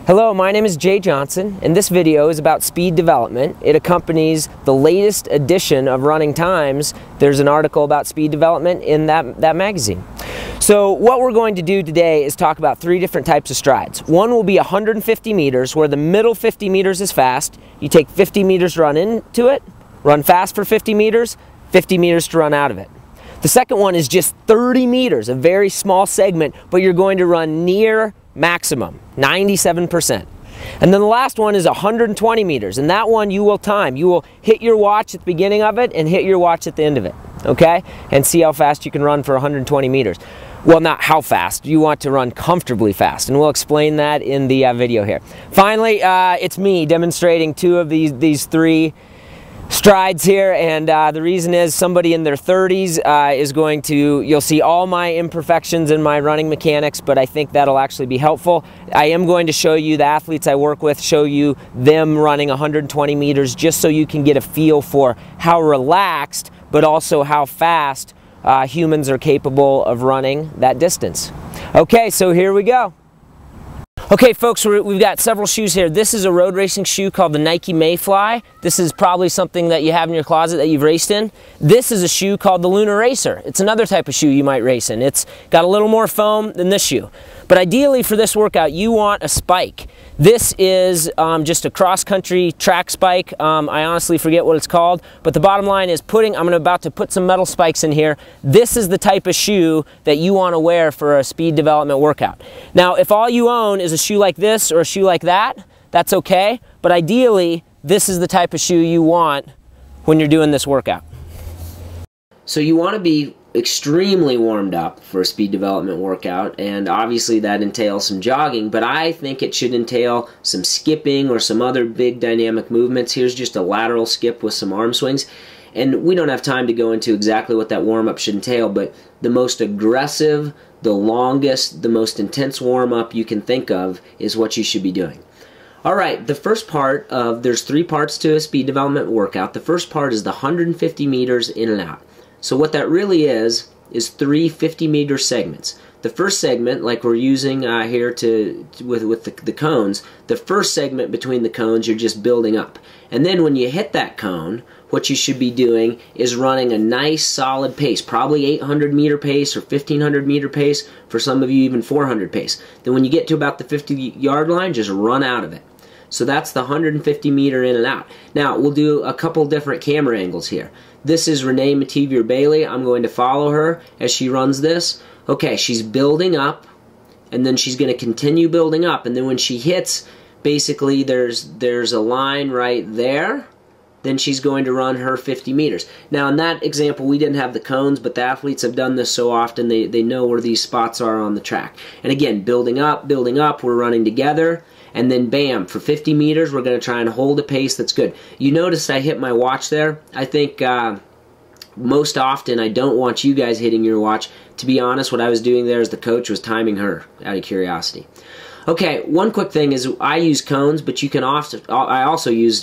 Hello, my name is Jay Johnson, and this video is about speed development. It accompanies the latest edition of Running Times. There's an article about speed development in that magazine. So what we're going to do today is talk about three different types of strides. One will be 150 meters, where the middle 50 meters is fast. You take 50 meters to run into it, run fast for 50 meters, 50 meters to run out of it. The second one is just 30 meters, a very small segment, but you're going to run near maximum, 97%. And then the last one is 120 meters, and that one you will time. You will hit your watch at the beginning of it and hit your watch at the end of it, okay? And see how fast you can run for 120 meters. Well, not how fast. You want to run comfortably fast, and we'll explain that in the video here. Finally, it's me demonstrating two of these three strides here, and the reason is somebody in their 30s is going to, you'll see all my imperfections in my running mechanics, but I think that'll actually be helpful. I am going to show you the athletes I work with, show you them running 120 meters, just so you can get a feel for how relaxed, but also how fast humans are capable of running that distance. Okay, so here we go. Okay folks, we've got several shoes here. This is a road racing shoe called the Nike Mayfly. This is probably something that you have in your closet that you've raced in. This is a shoe called the Lunar Racer. It's another type of shoe you might race in. It's got a little more foam than this shoe. But ideally for this workout, you want a spike. This is just a cross-country track spike. I honestly forget what it's called, but the bottom line is I'm about to put some metal spikes in here. This is the type of shoe that you want to wear for a speed development workout. Now, if all you own is a shoe like this or a shoe like that, that's okay, but ideally, this is the type of shoe you want when you're doing this workout. So you want to be extremely warmed up for a speed development workout, and obviously that entails some jogging, but I think it should entail some skipping or some other big dynamic movements. Here's just a lateral skip with some arm swings, and we don't have time to go into exactly what that warm-up should entail, but the most aggressive, the longest, the most intense warm-up you can think of is what you should be doing. Alright, the first part there's three parts to a speed development workout. The first part is the 150 meters in and out. So what that really is three 50-meter segments. The first segment, like we're using here with the cones, the first segment between the cones you're just building up. And then when you hit that cone, what you should be doing is running a nice solid pace, probably 800-meter pace or 1,500-meter pace, for some of you even 400 pace. Then when you get to about the 50-yard line, just run out of it. So that's the 150-meter in and out. Now, we'll do a couple different camera angles here. This is Renee Mativier-Bailey. I'm going to follow her as she runs this. Okay, she's building up, and then she's going to continue building up, and then when she hits, basically there's a line right there, then she's going to run her 50 meters. Now, in that example, we didn't have the cones, but the athletes have done this so often, they know where these spots are on the track. And again, building up, we're running together, and then bam, for 50 meters, we're going to try and hold a pace that's good. You noticed I hit my watch there. I think most often I don't want you guys hitting your watch. To be honest, what I was doing there as the coach was timing her, out of curiosity. Okay, one quick thing is I use cones, but you can I also use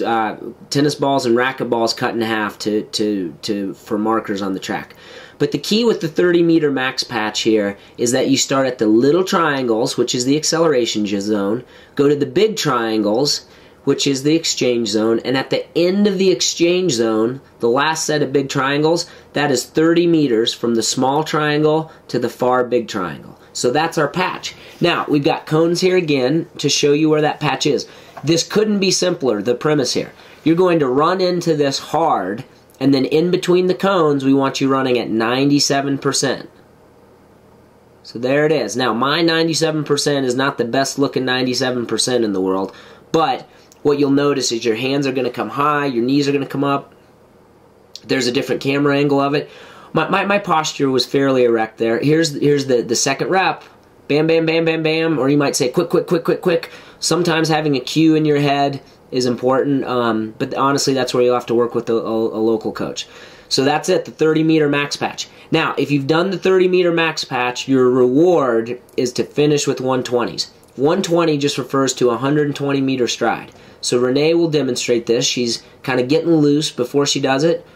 tennis balls and racket balls cut in half for markers on the track. But the key with the 30-meter max patch here is that you start at the little triangles, which is the acceleration zone, go to the big triangles, which is the exchange zone, and at the end of the exchange zone, the last set of big triangles, that is 30 meters from the small triangle to the far big triangle. So that's our patch. Now, we've got cones here again to show you where that patch is. This couldn't be simpler, the premise here. You're going to run into this hard, and then in between the cones, we want you running at 97%. So there it is. Now, my 97% is not the best looking 97% in the world, but what you'll notice is your hands are going to come high, your knees are going to come up. There's a different camera angle of it. My posture was fairly erect there. Here's the second rep. Bam, bam, bam, bam, bam. Or you might say quick, quick, quick, quick, quick. Sometimes having a cue in your head is important, but honestly, that's where you'll have to work with a local coach. So that's it, the 30-meter max patch. Now, if you've done the 30-meter max patch, your reward is to finish with 120s. 120 just refers to a 120-meter stride. So Renee will demonstrate this. She's kind of getting loose before she does it.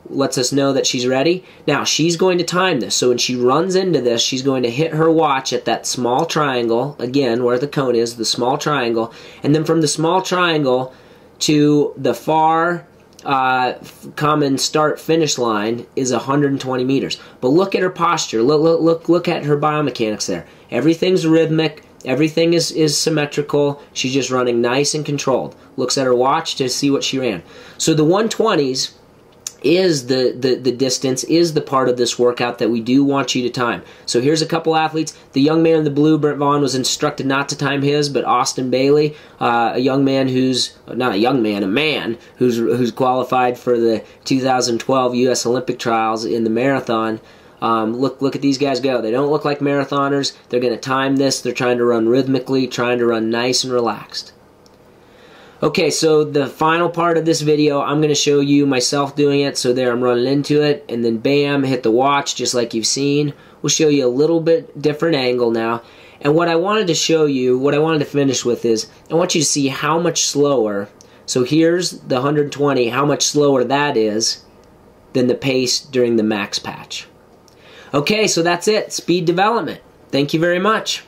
lets us know that she's ready. Now, she's going to time this. So when she runs into this, she's going to hit her watch at that small triangle, again, where the cone is, the small triangle. And then from the small triangle to the far common start-finish line is 120 meters. But look at her posture. Look at her biomechanics there. Everything's rhythmic. Everything is symmetrical. She's just running nice and controlled. Looks at her watch to see what she ran. So the 120s is the distance, is the part of this workout that we do want you to time. So here's a couple athletes. The young man in the blue, Brent Vaughn, was instructed not to time his, but Austin Bailey, a young man who's, not a young man, a man who's qualified for the 2012 U.S. Olympic trials in the marathon. Look at these guys go. They don't look like marathoners. They're going to time this. They're trying to run rhythmically, trying to run nice and relaxed. Okay, so the final part of this video, I'm going to show you myself doing it. So there, I'm running into it, and then bam, hit the watch just like you've seen. We'll show you a little bit different angle now. And what I wanted to show you, what I wanted to finish with is, I want you to see how much slower, so here's the 120, how much slower that is than the pace during the max patch. Okay, so that's it. Speed development. Thank you very much.